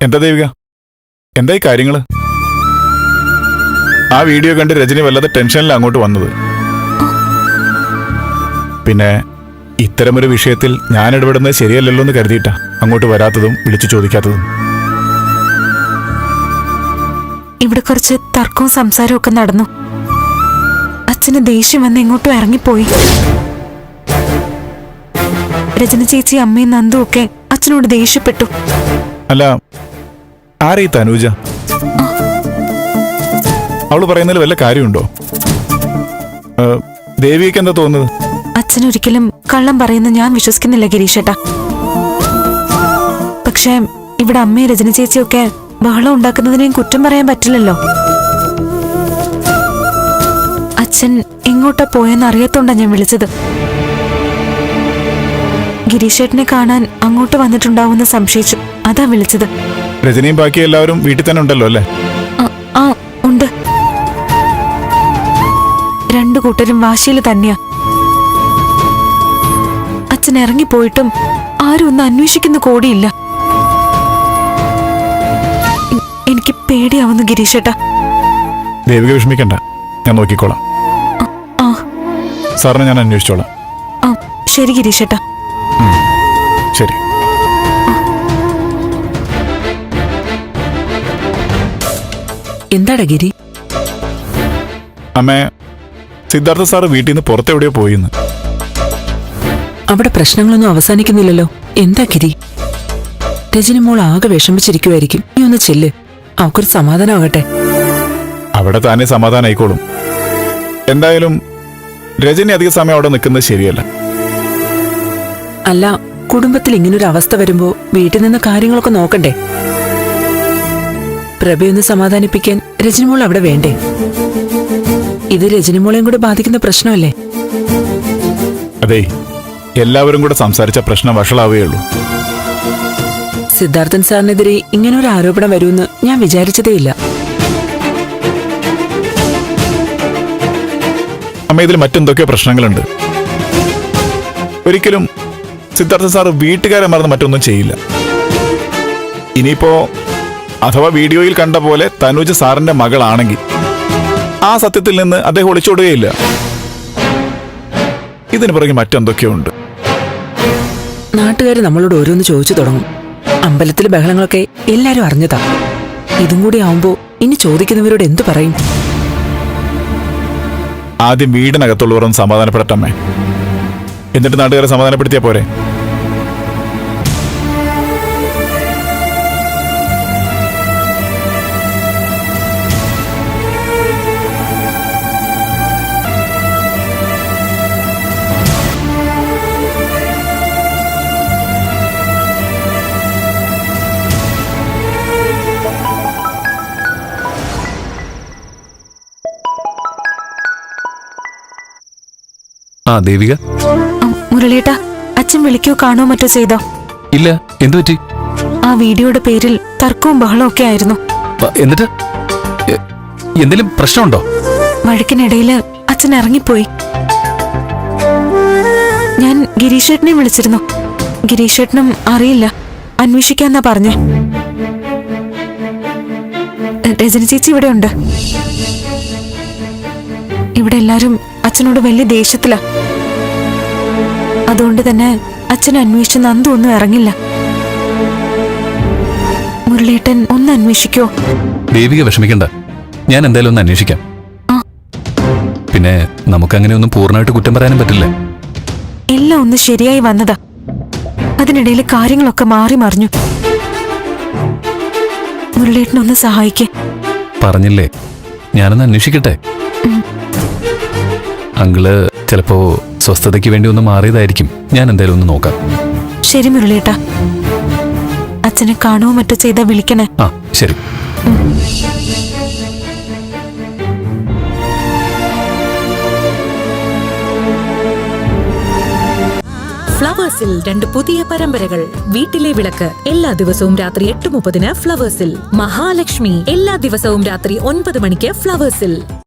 എന്താ ദേവിക, എന്തായി കാര്യങ്ങള്? ആ വീഡിയോ കണ്ട് രജനി വല്ലാതെ ടെൻഷനിൽ അങ്ങോട്ട് വന്നത്. പിന്നെ ഇത്തരമൊരു വിഷയത്തിൽ ഞാൻ ഇടപെടുന്നത് ശരിയല്ലല്ലോ എന്ന് കരുതിയിട്ടാ അങ്ങോട്ട് വരാത്തതും വിളിച്ചു ചോദിക്കാത്തതും. ഇവിടെ കുറച്ച് തർക്കവും സംസാരവും ഒക്കെ നടന്നു. അച്ഛന് ദേഷ്യം വന്ന് എങ്ങോട്ടും ഇറങ്ങിപ്പോയി. രജന ചേച്ചി അമ്മയും നന്ദും ഒക്കെ അച്ഛനോട് ദേഷ്യപ്പെട്ടു. അല്ല, ആരെ ഈ തനൂജ? അവള് പറയുന്നതിൽ വല്ല കാര്യമുണ്ടോ? ദേവിക്ക് എന്താ തോന്നുന്നത്? അച്ഛനൊരിക്കലും കള്ളം പറയുന്ന ഞാൻ വിശ്വസിക്കുന്നില്ല ഗിരീഷേട്ടാ. പക്ഷേ ഇവിടെ അമ്മയും രജന ചേച്ചിയൊക്കെ ബഹളം ഉണ്ടാക്കുന്നതിനെയും കുറ്റം പറയാൻ പറ്റില്ലല്ലോ. അച്ഛൻ എങ്ങോട്ടാ പോയെന്ന് അറിയാത്തോണ്ടാ ഞാൻ വിളിച്ചത്. ഗിരീഷേട്ടനെ കാണാൻ അങ്ങോട്ട് വന്നിട്ടുണ്ടാവുമെന്ന് സംശയിച്ചു, അതാ വിളിച്ചത്. രജനിയും ബാക്കി എല്ലാവരും വീട്ടിൽ തന്നെ ഉണ്ടല്ലോ അല്ലേ? ആ ഉണ്ട്. രണ്ടു കൂട്ടരും വാശിയിൽ തന്നെയാ. അച്ഛൻ ഇറങ്ങിപ്പോയിട്ടും ആരും ഒന്ന് അന്വേഷിക്കുന്ന കോടിയില്ല. എനിക്ക് പേടിയാവുന്നു ഗിരീഷേട്ടാ. ദേവിക വിഷമിക്കണ്ട, ഞാൻ നോക്കിക്കോളാം. സാറിനെ ഞാൻ അന്വേഷിച്ചോളാം. ശരി ഗിരീഷേട്ടാ. ശരി. എന്താടാ ഗിരി? അമ്മേ, സിദ്ധാർത്ഥ സാറ് വീട്ടിൽ നിന്ന് പുറത്തെവിടെയോ പോയിന്ന്. അവിടെ പ്രശ്നങ്ങളൊന്നും അവസാനിക്കുന്നില്ലല്ലോ. എന്താ ഗിരി? രജനി മോൾ ആകെ വിഷമിച്ചിരിക്കുമായിരിക്കും. നീ ഒന്ന് ചെല്ല്, അവക്കൊരു സമാധാനമാകട്ടെ. അവിടെ താനേ സമാധാനായിക്കോളും. എന്തായാലും രജനി അധിക സമയം അവിടെ നിൽക്കുന്നത് ശരിയല്ല. അല്ല, കുടുംബത്തിൽ ഇങ്ങനൊരു അവസ്ഥ വരുമ്പോ വീട്ടിൽ നിന്ന് കാര്യങ്ങളൊക്കെ നോക്കണ്ടേ? പ്രഭയൊന്ന് സമാധാനിപ്പിക്കാൻ രജനിമോൾ അവിടെ വേണ്ടേ? ഇത് രജനിമോളെയും കൂടെ ബാധിക്കുന്ന പ്രശ്നമല്ലേ? അതെ, എല്ലാവരും കൂടെ സംസാരിച്ച പ്രശ്നം വഷളാവുകയുള്ളൂ. സിദ്ധാർത്ഥൻ സാറിനെതിരെ ഇങ്ങനൊരു ആരോപണം വരുമെന്ന് ഞാൻ വിചാരിച്ചതേയില്ല. അമ്മ, ഇതിൽ മറ്റെന്തൊക്കെയോ പ്രശ്നങ്ങളുണ്ട്. ഒരിക്കലും സിദ്ധാർത്ഥ സാറ് വീട്ടുകാരെ മറന്ന് മറ്റൊന്നും ചെയ്യില്ല. ഇനിയിപ്പോ അഥവാ വീഡിയോയിൽ കണ്ട പോലെ തനുജ സാറിന്റെ മകളാണെങ്കിൽ ആ സത്യത്തിൽ നിന്ന് അദ്ദേഹം ഒളിച്ചോടുകയില്ല. ഇതിന് പുറകെ മറ്റെന്തൊക്കെയോ ഉണ്ട്. നാട്ടുകാർ നമ്മളോട് ഓരോന്ന് ചോദിച്ചു തുടങ്ങും. അമ്പലത്തിലെ ബഹളങ്ങളൊക്കെ എല്ലാരും അറിഞ്ഞതാ. ഇതും കൂടി ആവുമ്പോ ഇനി ചോദിക്കുന്നവരോട് എന്തു പറയും? ആദ്യം വീടിനകത്തുള്ളവർ ഒന്ന് സമാധാനപ്പെടട്ടമ്മേ, എന്നിട്ട് നാട്ടുകാരെ സമാധാനപ്പെടുത്തിയാ പോരെ? ദേവിക. മുരളിയേട്ടാ, അച്ഛൻ വിളിക്കോ കാണോ മറ്റോ ചെയ്തോ? ഇല്ല, എന്തു പറ്റി? ആ വീഡിയോയുടെ പേരിൽ തർക്കവും ബഹളവും ഒക്കെ ആയിരുന്നു. എന്നിട്ട് എന്തെങ്കിലും പ്രശ്നമുണ്ടോ? വഴക്കിനിടയില് അച്ഛൻ ഇറങ്ങിപ്പോയി. ഞാൻ ഗിരീഷേട്ടനെ വിളിച്ചിരുന്നു. ഗിരീഷേട്ടനും അറിയില്ല, അന്വേഷിക്കാന്നാ പറഞ്ഞേ. രജനി ചേച്ചി ഇവിടെ ഉണ്ട്. ഇവിടെ എല്ലാരും അച്ഛനോട് വലിയ ദേഷ്യത്തിലാ. അതുകൊണ്ട് തന്നെ അച്ഛൻ അന്വേഷിച്ച് നന്ദു ഒന്നും ഇറങ്ങില്ല. മുരളിയേട്ടൻ ഒന്ന് അന്വേഷിക്കോ? ദേവിക വിഷമിക്കണ്ട, ഞാൻ എന്തായാലും ഒന്ന് അന്വേഷിക്കാം. പിന്നെ നമുക്കങ്ങനെ ഒന്നും പൂർണ്ണമായിട്ട് കുറ്റം പറയാനും പറ്റില്ല. എല്ലാം ഒന്ന് ശരിയായി വന്നതാ. അതിനിടയിൽ കാര്യങ്ങളൊക്കെ മാറി മറിഞ്ഞു. മുരളിയേട്ടനൊന്ന് സഹായിക്കേ. പറഞ്ഞില്ലേ, ഞാനൊന്ന് അന്വേഷിക്കട്ടെ. അങ്കിള് ചിലപ്പോ സ്വസ്ഥതയ്ക്ക് വേണ്ടി ഒന്ന് മാറിയതായിരിക്കും. ഞാൻ എന്തായാലും ഒന്ന് നോക്കാം. ശരി മുരളിയേട്ടാ, അച്ഛനെ കാണുവോ മറ്റോ ചെയ്താ വിളിക്കണേ. ശരി. ഫ്ലവേഴ്സിൽ 2 പുതിയ പരമ്പരകൾ. വീട്ടിലെ വിളക്ക് എല്ലാ ദിവസവും രാത്രി 8:30 ഫ്ലവേഴ്സിൽ. മഹാലക്ഷ്മി എല്ലാ ദിവസവും രാത്രി 9 മണിക്ക് ഫ്ലവേഴ്സിൽ.